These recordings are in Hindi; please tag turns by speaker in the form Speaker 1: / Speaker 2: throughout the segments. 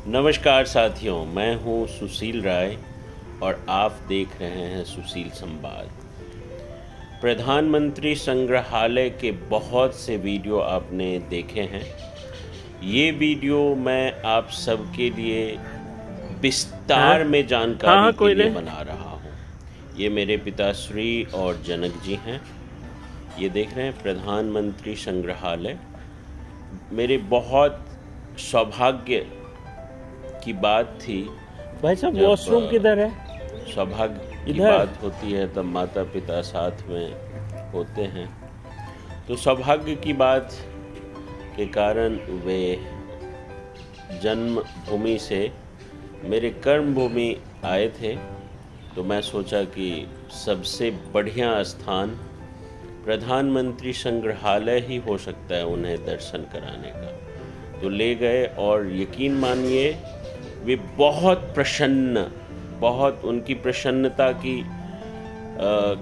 Speaker 1: नमस्कार साथियों, मैं हूं सुशील राय और आप देख रहे हैं सुशील संवाद। प्रधानमंत्री संग्रहालय के बहुत से वीडियो आपने देखे हैं। ये वीडियो मैं आप सबके लिए विस्तार में जानकारी के लिए बना रहा हूं। ये मेरे पिताश्री और जनक जी हैं। ये देख रहे हैं प्रधानमंत्री संग्रहालय। मेरे बहुत सौभाग्य की बात थी।
Speaker 2: भाई साहब वॉशरूम किधर है?
Speaker 1: सौभाग्य की बात होती है तब माता पिता साथ में होते हैं। तो सौभाग्य की बात के कारण वे जन्मभूमि से मेरे कर्म भूमि आए थे। तो मैं सोचा कि सबसे बढ़िया स्थान प्रधानमंत्री संग्रहालय ही हो सकता है उन्हें दर्शन कराने का। तो ले गए और यकीन मानिए वे बहुत प्रसन्न, बहुत उनकी प्रसन्नता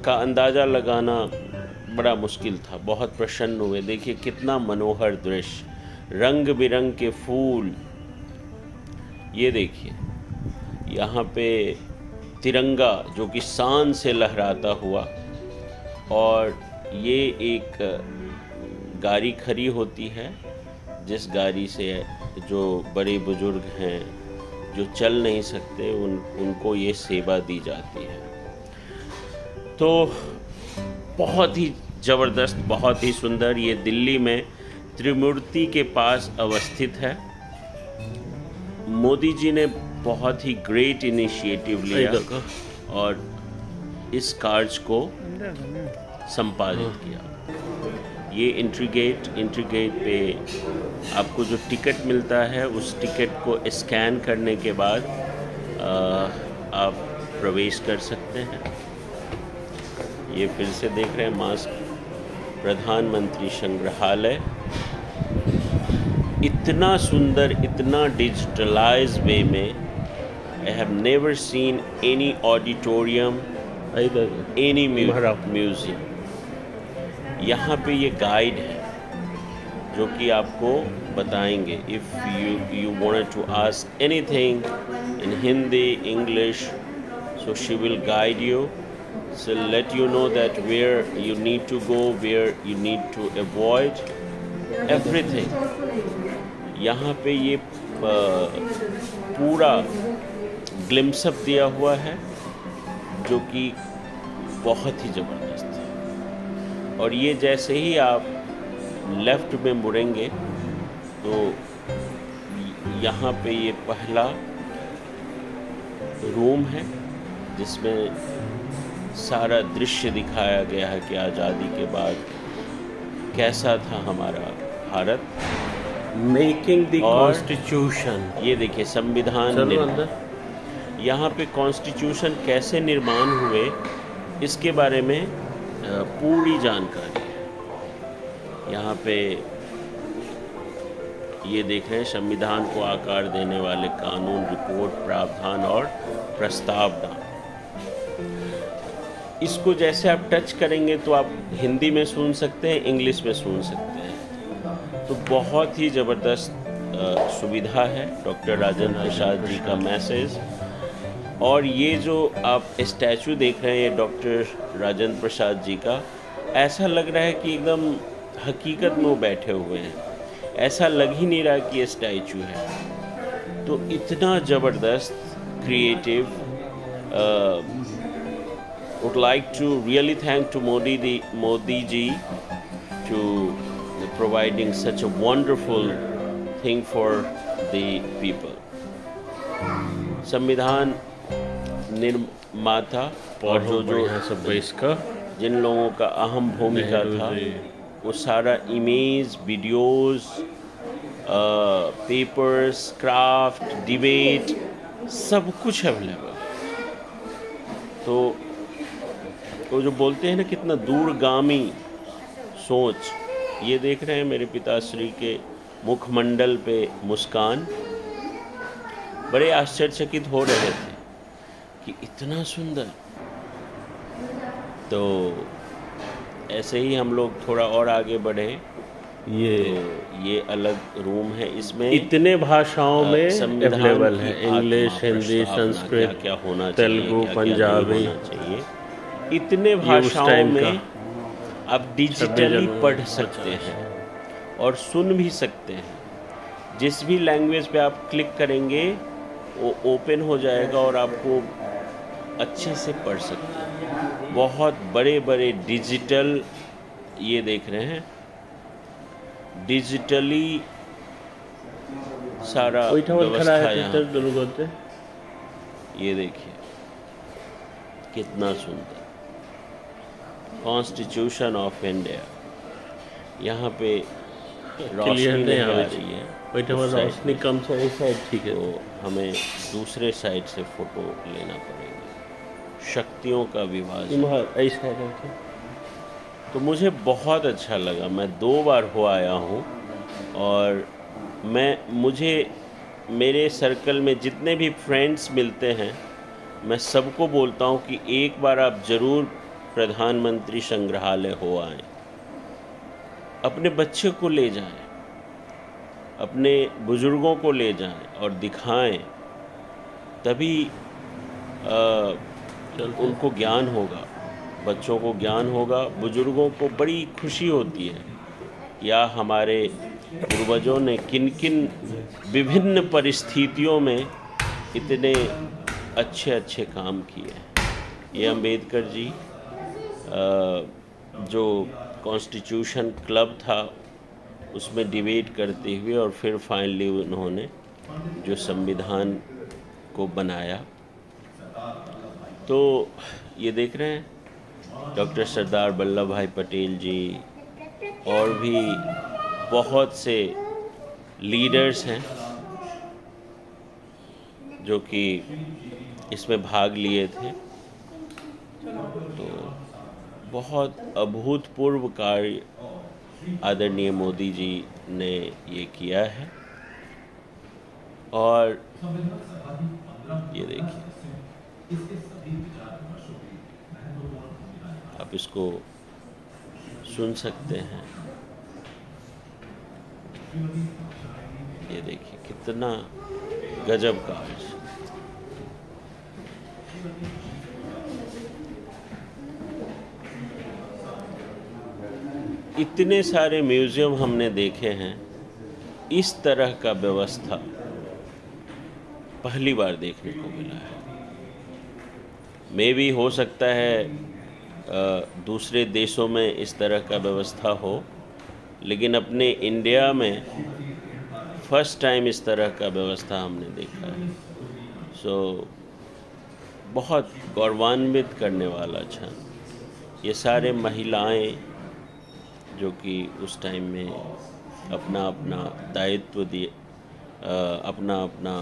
Speaker 1: का अंदाज़ा लगाना बड़ा मुश्किल था। बहुत प्रसन्न हुए। देखिए कितना मनोहर दृश्य, रंग बिरंग के फूल। ये देखिए यहाँ पे तिरंगा जो कि शान से लहराता हुआ, और ये एक गाड़ी खड़ी होती है जिस गाड़ी से जो बड़े बुजुर्ग हैं जो चल नहीं सकते उनको ये सेवा दी जाती है। तो बहुत ही ज़बरदस्त, बहुत ही सुंदर। ये दिल्ली में त्रिमूर्ति के पास अवस्थित है। मोदी जी ने बहुत ही ग्रेट इनिशिएटिव लिया और इस कार्य को संपादित किया। ये एंट्री गेट पे आपको जो टिकट मिलता है उस टिकट को स्कैन करने के बाद आप प्रवेश कर सकते हैं। ये फिर से देख रहे हैं मास्क प्रधानमंत्री संग्रहालय। इतना सुंदर, इतना डिजिटलाइज वे में I have never seen any auditorium, any museum. यहाँ पे ये गाइड है जो कि आपको बताएंगे। If you wanted to ask anything in Hindi, English, so she will guide you. She'll let you know that where you need to go, where you need to avoid, everything. यहाँ पे ये पूरा ग्लिम्स अप दिया हुआ है जो कि बहुत ही ज़बरदस्त है। और ये जैसे ही आप लेफ़्ट में मुड़ेंगे तो यहाँ पे ये पहला रूम है जिसमें सारा दृश्य दिखाया गया है कि आज़ादी के बाद कैसा था हमारा भारत।
Speaker 2: Making the constitution.
Speaker 1: ये देखिए संविधान यहाँ पे कॉन्स्टिट्यूशन कैसे निर्माण हुए इसके बारे में पूरी जानकारी है। यहाँ पे ये देख रहे हैं संविधान को आकार देने वाले कानून, रिपोर्ट, प्रावधान और प्रस्तावना। इसको जैसे आप टच करेंगे तो आप हिंदी में सुन सकते हैं, इंग्लिश में सुन सकते हैं। तो बहुत ही ज़बरदस्त सुविधा है। डॉक्टर राजेंद्र प्रसाद जी का मैसेज। और ये जो आप स्टैचू देख रहे हैं ये डॉक्टर राजेंद्र प्रसाद जी का, ऐसा लग रहा है कि एकदम हकीकत में वो बैठे हुए हैं। ऐसा लग ही नहीं रहा कि ये स्टैचू है। तो इतना ज़बरदस्त, creative. would like to really thank to Modi ji to providing such a wonderful thing for the people. संविधान निर्माता और जो
Speaker 2: सब इसका
Speaker 1: जिन लोगों का अहम भूमिका था वो सारा image, videos, papers, craft, debate, सब कुछ अवेलेबल। तो वो जो बोलते हैं ना कितना दूरगामी सोच। ये देख रहे हैं मेरे पिताश्री के मुखमंडल पे मुस्कान। बड़े आश्चर्यचकित हो रहे थे कि इतना सुंदर। तो ऐसे ही हम लोग थोड़ा और आगे बढ़े तो ये अलग रूम है, इसमें
Speaker 2: इतने भाषाओं में
Speaker 1: संविधान
Speaker 2: अवेलेबल
Speaker 1: की
Speaker 2: है,
Speaker 1: आत्मा,
Speaker 2: इंग्लिश, हिंदी,
Speaker 1: प्रस्तावना,
Speaker 2: संस्कृत,
Speaker 1: क्या होना चाहिए,
Speaker 2: तेलुगु,
Speaker 1: क्या-क्या नहीं
Speaker 2: पंजाबी,
Speaker 1: होना चाहिए, इतने
Speaker 2: ये उस
Speaker 1: भाषाओं
Speaker 2: टाइम
Speaker 1: में
Speaker 2: का
Speaker 1: आप
Speaker 2: 26
Speaker 1: डिजिटली
Speaker 2: जनवरी
Speaker 1: पढ़
Speaker 2: 50।
Speaker 1: सकते हैं और सुन भी सकते हैं। जिस भी लैंग्वेज पे आप क्लिक करेंगे वो ओपन हो जाएगा और आपको अच्छे से पढ़ सकते हैं। बहुत बड़े-बड़े डिजिटल, ये देख रहे हैं, डिजिटली सारा
Speaker 2: खड़ा
Speaker 1: व्यवस्था
Speaker 2: है
Speaker 1: यहाँ पे।
Speaker 2: होते
Speaker 1: ये देखिए कितना सुंदर, कॉन्स्टिट्यूशन ऑफ इंडिया। यहाँ पे रोशनी नहीं आ रही है, उस साइड
Speaker 2: रोशनी
Speaker 1: में,
Speaker 2: कम से इस साइड ठीक है।
Speaker 1: तो हमें दूसरे साइड से फोटो लेना पड़ेगा। शक्तियों का विभाजन।
Speaker 2: ऐसा है।
Speaker 1: तो मुझे बहुत अच्छा लगा, मैं 2 बार हो आया हूँ और मुझे मेरे सर्कल में जितने भी फ्रेंड्स मिलते हैं, मैं सबको बोलता हूँ कि एक बार आप ज़रूर प्रधानमंत्री संग्रहालय हो आएँ। अपने बच्चे को ले जाएं, अपने बुज़ुर्गों को ले जाएं और दिखाएं, तभी उनको ज्ञान होगा, बच्चों को ज्ञान होगा, बुज़ुर्गों को बड़ी खुशी होती है या हमारे पूर्वजों ने किन-किन विभिन्न परिस्थितियों में इतने अच्छे काम किए हैं। ये अम्बेडकर जी जो कॉन्स्टिट्यूशन क्लब था उसमें डिबेट करते हुए और फिर फाइनली उन्होंने जो संविधान को बनाया। तो ये देख रहे हैं डॉक्टर सरदार वल्लभ भाई पटेल जी और भी बहुत से लीडर्स हैं जो कि इसमें भाग लिए थे। तो बहुत अभूतपूर्व कार्य आदरणीय मोदी जी ने ये किया है। और ये देखिए, आप इसको सुन सकते हैं। ये देखिए कितना गजब का है। इतने सारे म्यूज़ियम हमने देखे हैं, इस तरह का व्यवस्था पहली बार देखने को मिला है। मे भी हो सकता है दूसरे देशों में इस तरह का व्यवस्था हो, लेकिन अपने इंडिया में फर्स्ट टाइम इस तरह का व्यवस्था हमने देखा है। सो बहुत गौरवान्वित करने वाला क्षण। ये सारे महिलाएं जो कि उस टाइम में अपना अपना दायित्व दिए, अपना अपना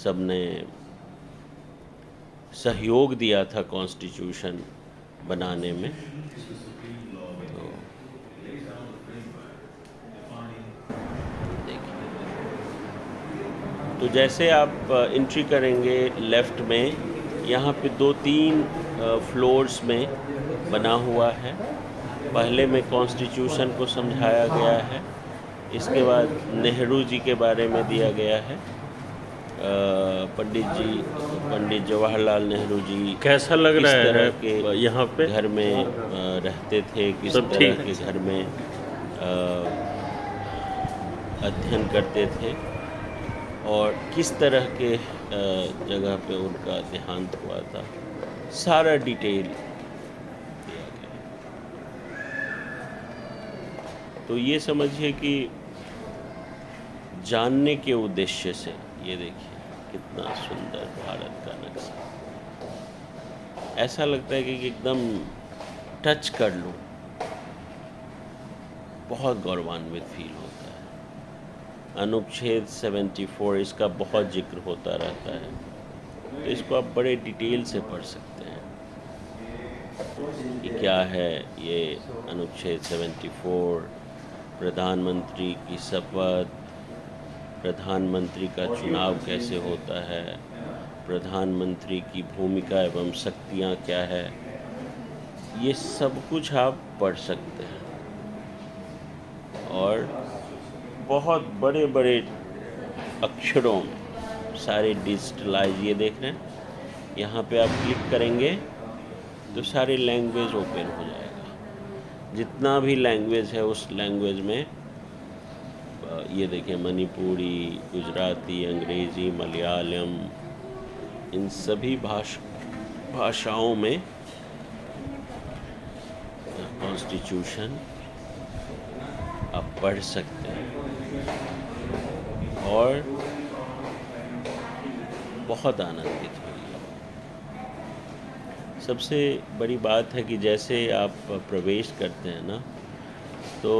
Speaker 1: सबने सहयोग दिया था कॉन्स्टिट्यूशन बनाने में। तो देखिए, तो जैसे आप एंट्री करेंगे लेफ़्ट में, यहाँ पे 2-3 फ्लोर्स में बना हुआ है। पहले में कॉन्स्टिट्यूशन को समझाया गया है, इसके बाद नेहरू जी के बारे में दिया गया है। पंडित जवाहरलाल नेहरू जी
Speaker 2: कैसा लग रहा है
Speaker 1: किस तरह के
Speaker 2: यहाँ पे
Speaker 1: घर में रहते थे, किस तरह के घर में अध्ययन करते थे और किस तरह के जगह पे उनका देहांत हुआ था, सारा डिटेल दिया गया। तो ये समझिए कि जानने के उद्देश्य से, ये देखिए कितना सुंदर भारत का नक्शा। ऐसा लगता है कि एकदम टच कर लूं, बहुत गौरवान्वित फील होता है। अनुच्छेद 74 इसका बहुत जिक्र होता रहता है, तो इसको आप बड़े डिटेल से पढ़ सकते हैं कि क्या है ये अनुच्छेद 74। प्रधानमंत्री की शपथ, प्रधानमंत्री का चुनाव कैसे होता है, प्रधानमंत्री की भूमिका एवं शक्तियाँ क्या है, ये सब कुछ आप पढ़ सकते हैं। और बहुत बड़े बड़े अक्षरों में सारे डिजिटलाइज, ये देख रहे हैं, यहाँ पे आप क्लिक करेंगे तो सारे लैंग्वेज ओपन हो जाएगा। जितना भी लैंग्वेज है उस लैंग्वेज में ये देखिए, मणिपुरी, गुजराती, अंग्रेजी, मलयालम, इन सभी भाषाओं में कॉन्स्टिट्यूशन आप पढ़ सकते हैं। और बहुत आनंदित हुई। सबसे बड़ी बात है कि जैसे आप प्रवेश करते हैं ना, तो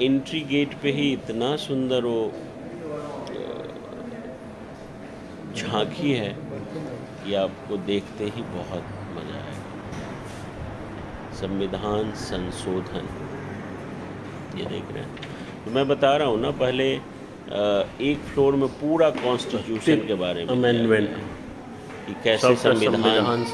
Speaker 1: एंट्री गेट पे ही इतना सुंदर वो झांकी है कि आपको देखते ही बहुत मज़ा आएगा। संविधान संशोधन, ये देख रहे हैं। तो मैं बता रहा हूँ ना, पहले एक फ्लोर में पूरा कॉन्स्टिट्यूशन के बारे में
Speaker 2: अमेंडमेंट
Speaker 1: कि कैसे संविधान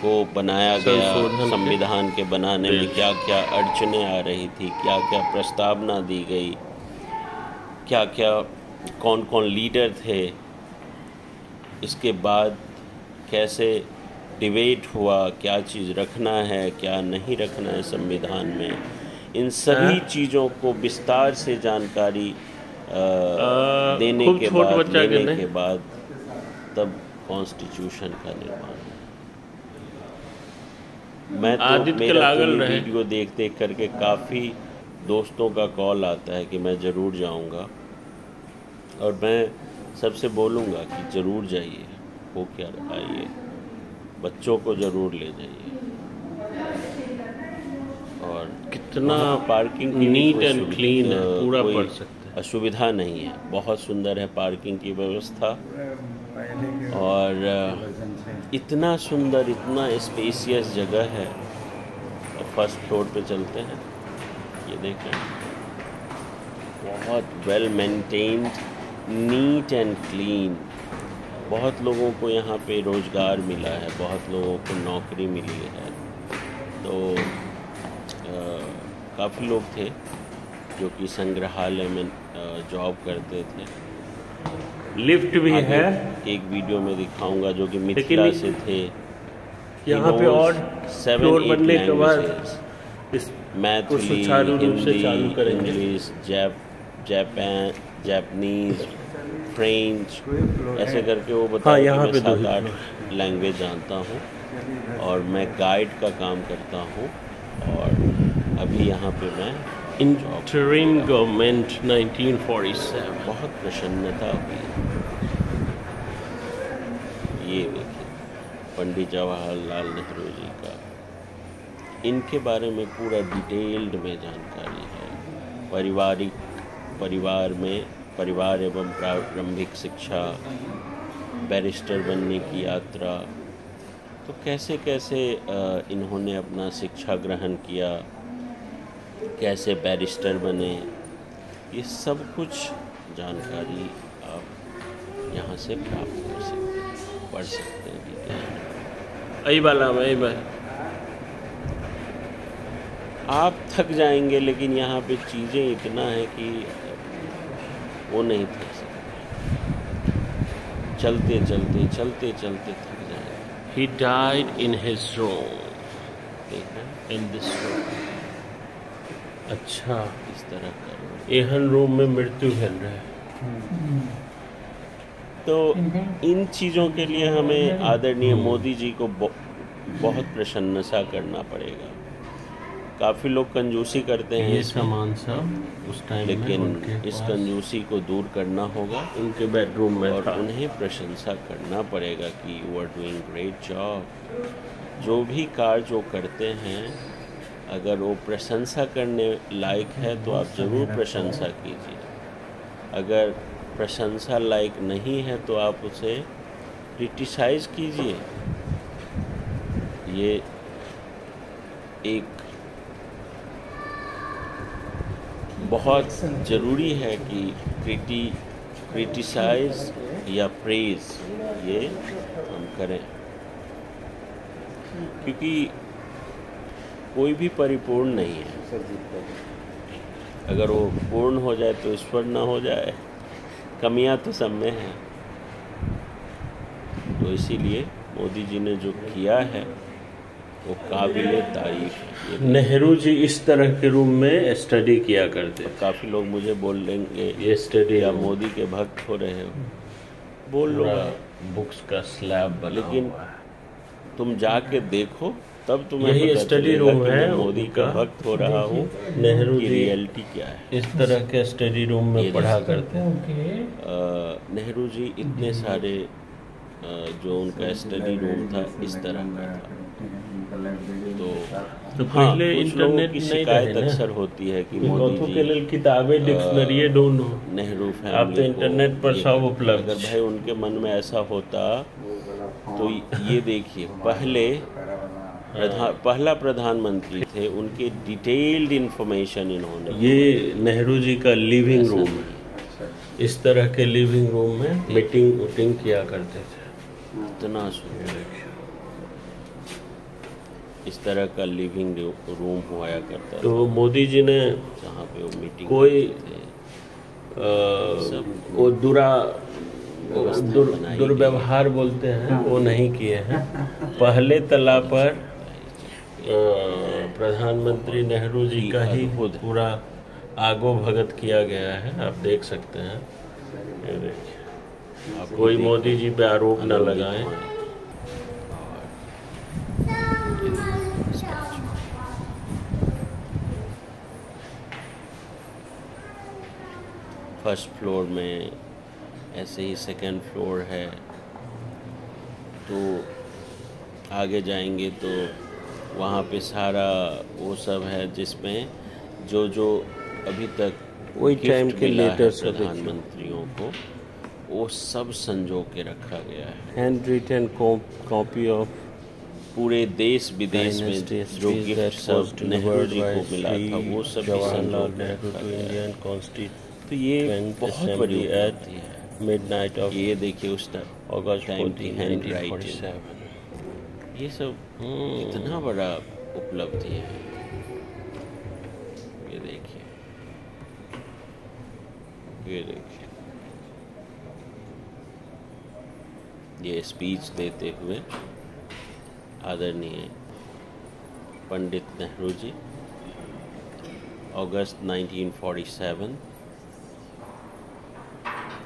Speaker 1: को बनाया गया,
Speaker 2: संशोधन
Speaker 1: संविधान के बनाने में क्या क्या अड़चनें आ रही थी, क्या क्या प्रस्तावना दी गई, क्या क्या कौन कौन लीडर थे, इसके बाद कैसे डिबेट हुआ, क्या चीज़ रखना है क्या नहीं रखना है संविधान में। इन सभी चीज़ों को विस्तार से जानकारी देने के बाद तब कॉन्स्टिट्यूशन का निर्माण। मैं तो मेरा तो ये वीडियो देख देख करके काफ़ी दोस्तों का कॉल आता है कि मैं ज़रूर जाऊंगा, और मैं सबसे बोलूँगा कि ज़रूर जाइए, हो क्या आइए, बच्चों को ज़रूर ले जाइए। और
Speaker 2: कितना
Speaker 1: पार्किंग की
Speaker 2: नीट एंड क्लीन है, पूरा पढ़ सकते हैं,
Speaker 1: असुविधा नहीं है, बहुत सुंदर है पार्किंग की व्यवस्था। और इतना सुंदर, इतना स्पेसियस जगह है। फर्स्ट फ्लोर पे चलते हैं, ये देखें, बहुत well maintained, neat and clean. बहुत लोगों को यहाँ पे रोज़गार मिला है, बहुत लोगों को नौकरी मिली है। तो काफ़ी लोग थे जो कि संग्रहालय में जॉब करते थे।
Speaker 2: लिफ्ट भी है,
Speaker 1: एक वीडियो में दिखाऊंगा, जो कि मिथिला से थे।
Speaker 2: यहाँ पे और फ्लोर बनने के बाद इस
Speaker 1: Maithili, Hindi, English, Japanese, French, ऐसे करके वो बताया कि मैं 7-8 लैंग्वेज जानता हूँ और मैं गाइड का काम करता हूँ। और अभी यहाँ पे मैं
Speaker 2: इंटरिम गवर्नमेंट 1947,
Speaker 1: बहुत प्रसन्नता हुई। ये देखिए, पंडित जवाहरलाल नेहरू जी का, इनके बारे में पूरा डिटेल्ड में जानकारी है। परिवार एवं प्रारंभिक शिक्षा, बैरिस्टर बनने की यात्रा, तो कैसे कैसे इन्होंने अपना शिक्षा ग्रहण किया, कैसे बैरिस्टर बने, ये सब कुछ जानकारी आप यहाँ से प्राप्त कर सकते हैं, पढ़ सकते हैं। आप थक जाएंगे, लेकिन यहाँ पे चीज़ें इतना है कि वो नहीं थक सकते। चलते चलते थक जाएंगे।
Speaker 2: He died in his room,
Speaker 1: in this room।
Speaker 2: अच्छा,
Speaker 1: इस तरह का
Speaker 2: एहन रूम में मृत्यु है रहे।
Speaker 1: तो इन चीज़ों के लिए हमें आदरणीय मोदी जी को बहुत प्रशंसा करना पड़ेगा। काफ़ी लोग कंजूसी करते हैं
Speaker 2: ये सामान सब उस टाइम में,
Speaker 1: लेकिन इस कंजूसी को दूर करना होगा।
Speaker 2: उनके बेडरूम में
Speaker 1: और
Speaker 2: था।
Speaker 1: उन्हें प्रशंसा करना पड़ेगा कि you are doing great job. जो भी कार्य जो करते हैं, अगर वो प्रशंसा करने लायक है तो आप ज़रूर प्रशंसा कीजिए। अगर प्रशंसा लायक नहीं है तो आप उसे क्रिटिसाइज़ कीजिए। ये एक बहुत ज़रूरी है कि क्रिटिसाइज़ या प्रेज़ ये हम करें, क्योंकि कोई भी परिपूर्ण नहीं है। अगर वो पूर्ण हो जाए तो ईश्वर ना हो जाए, कमियां तो सब में हैं। तो इसीलिए मोदी जी ने जो किया है वो काबिले तारीफ है।
Speaker 2: नेहरू जी इस तरह के रूम में स्टडी किया करते थे।
Speaker 1: काफ़ी लोग मुझे बोल लेंगे
Speaker 2: ये स्टडी
Speaker 1: या मोदी के भक्त हो रहे हो, बोल लूँगा,
Speaker 2: बुक्स का स्लैब बना
Speaker 1: लेकिन
Speaker 2: हुआ है।
Speaker 1: तुम जाके देखो तब तुम्हें
Speaker 2: यही
Speaker 1: पता
Speaker 2: स्टडी
Speaker 1: चलेगा
Speaker 2: रूम
Speaker 1: कि
Speaker 2: है
Speaker 1: मैं मोदी का भक्त हो रहा हूँ,
Speaker 2: नेहरू
Speaker 1: की
Speaker 2: जी
Speaker 1: रियलिटी क्या है।
Speaker 2: इस तरह के स्टडी रूम में पढ़ा करते हैं।
Speaker 1: नेहरू जी इतने सारे जो उनका स्टडी रूम था इस तरह का था। तो
Speaker 2: पहले
Speaker 1: कुछ लोगों
Speaker 2: इंटरनेट
Speaker 1: की
Speaker 2: नहीं
Speaker 1: शिकायत
Speaker 2: रहे ना।
Speaker 1: अक्सर होती है कि मोदी
Speaker 2: के
Speaker 1: जी
Speaker 2: लिए किताबें, डिक्शनरी ढूंढो,
Speaker 1: नेहरू फैमिली
Speaker 2: आप तो इंटरनेट पर सब उपलब्ध।
Speaker 1: अगर भाई उनके मन में ऐसा होता तो ये देखिए, पहला प्रधानमंत्री थे, उनके डिटेल्ड इंफॉर्मेशन इन्होंने।
Speaker 2: ये नेहरू जी का लिविंग रूम है। इस तरह के लिविंग रूम में मीटिंग किया करते थे।
Speaker 1: इतना सुंदर इस तरह का लिविंग रूम हुआ करता था।
Speaker 2: तो मोदी जी ने
Speaker 1: जहाँ पे वो मीटिंग
Speaker 2: कोई वो दुर्व्यवहार बोलते हैं वो नहीं किए हैं। पहले तला पर प्रधानमंत्री नेहरू जी का ही पूरा आगो भगत किया गया है, आप देख सकते हैं। ये देखिए, कोई मोदी जी पे आरोप न लगाएं।
Speaker 1: फर्स्ट फ्लोर में ऐसे ही सेकंड फ्लोर है, तो आगे जाएंगे तो वहाँ पे सारा वो सब है जिसमें जो अभी तक
Speaker 2: वही टाइम के लेटर्स
Speaker 1: प्रधानमंत्रियों को वो सब संजो के रखा गया है।
Speaker 2: हैंड रिटन कॉपी ऑफ
Speaker 1: पूरे देश विदेश में जो गिफ्ट सब नेहरू जी को मिला था वो सब भी संजो के रखा गया है। तो ये बहुत बड़ी उपलब्धि है।
Speaker 2: मिडनाइट ऑफ
Speaker 1: ये देखिए उस टाइम की हैंड राइटिंग, ये सब इतना बड़ा उपलब्धि है। ये देखिए, ये देखिए, ये स्पीच देते हुए आदरणीय पंडित नेहरू जी, अगस्त 1947,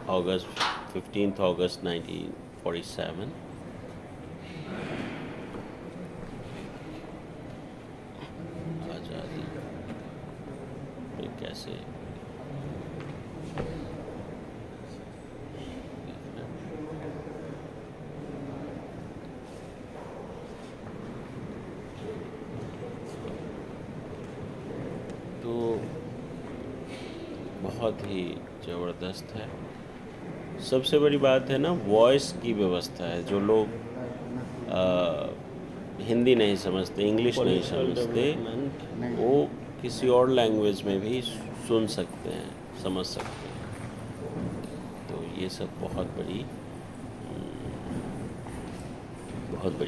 Speaker 1: अगस्त 15 अगस्त 1947। आज़ादी में कैसे तो बहुत ही ज़बरदस्त है। सबसे बड़ी बात है ना, वॉइस की व्यवस्था है। जो लोग हिंदी नहीं समझते, इंग्लिश नहीं समझते, वो किसी और लैंग्वेज में भी सुन सकते हैं, समझ सकते हैं। तो ये सब बहुत बड़ी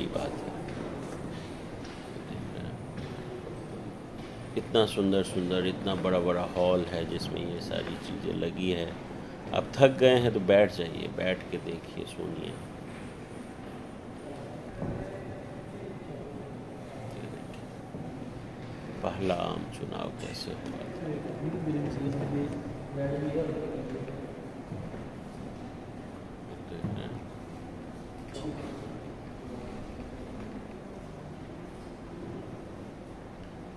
Speaker 1: बात है। इतना सुंदर इतना बड़ा हॉल है जिसमें ये सारी चीज़ें लगी है। आप थक गए हैं तो बैठ जाइए, बैठ के देखिए, सुनिए। पहला आम चुनाव कैसे हुआ था।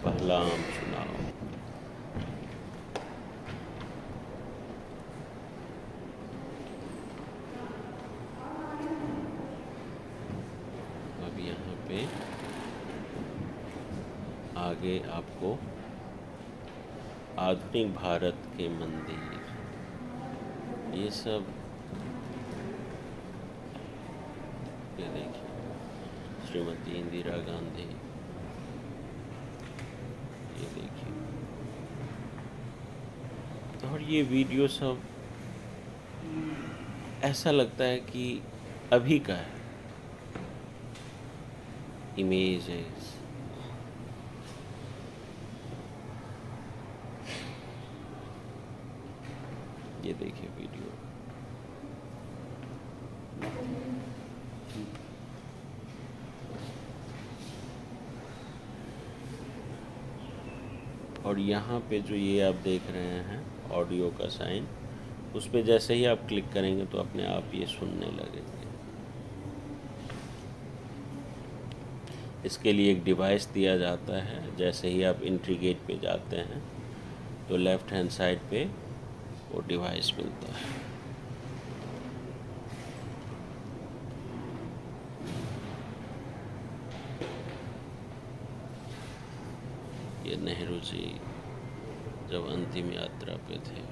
Speaker 1: पहला आम चुनाव, अब यहाँ पे आगे आपको आधुनिक भारत के मंदिर, ये सब, ये देखिए, श्रीमती इंदिरा गांधी, ये देखिए। और ये वीडियो सब ऐसा लगता है कि अभी का है। इमेजेस, ये देखिए वीडियो। और यहाँ पे जो ये आप देख रहे हैं ऑडियो का साइन, उस पर जैसे ही आप क्लिक करेंगे तो अपने आप ये सुनने लगेंगे। इसके लिए एक डिवाइस दिया जाता है। जैसे ही आप एंट्री गेट पे जाते हैं तो लेफ़्ट हैंड साइड पे वो डिवाइस मिलता है। ये नेहरू जी जब अंतिम यात्रा पे थे,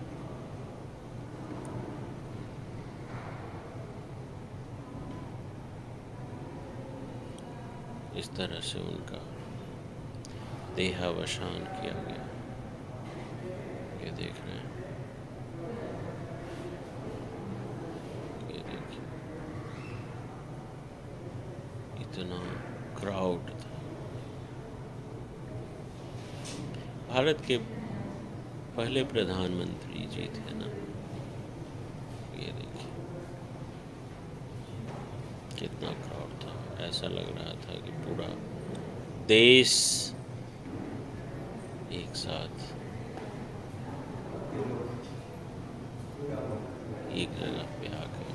Speaker 1: इस तरह से उनका देहावसान किया गया। ये देख रहे हैं, ये देखिए इतना क्राउड था। भारत के पहले प्रधानमंत्री जी थे ना, ये देखिए कितना क्राउड था। ऐसा लग रहा था कि पूरा देश एक साथ एक जगह पे आ गए,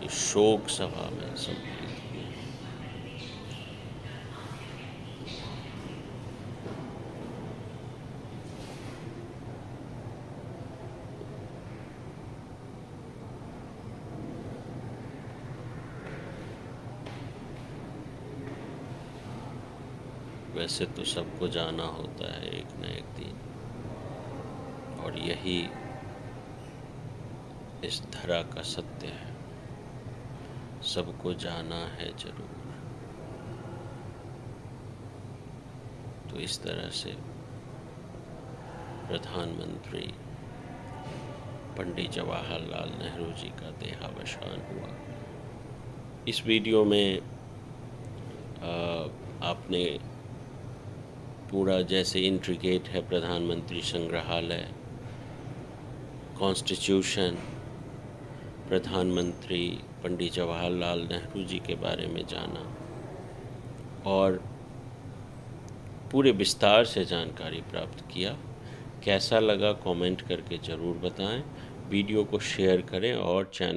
Speaker 1: इस शोक सभा में सम्मिलित हुए। वैसे तो सबको जाना होता है एक न एक दिन, और यही इस धरा का सत्य है, सबको जाना है जरूर। तो इस तरह से प्रधानमंत्री पंडित जवाहरलाल नेहरू जी का देहावसान हुआ। इस वीडियो में आपने पूरा जैसे एंट्री गेट है, प्रधानमंत्री संग्रहालय, कॉन्स्टिट्यूशन, प्रधानमंत्री पंडित जवाहरलाल नेहरू जी के बारे में जाना और पूरे विस्तार से जानकारी प्राप्त किया। कैसा लगा कमेंट करके ज़रूर बताएं। वीडियो को शेयर करें और चैनल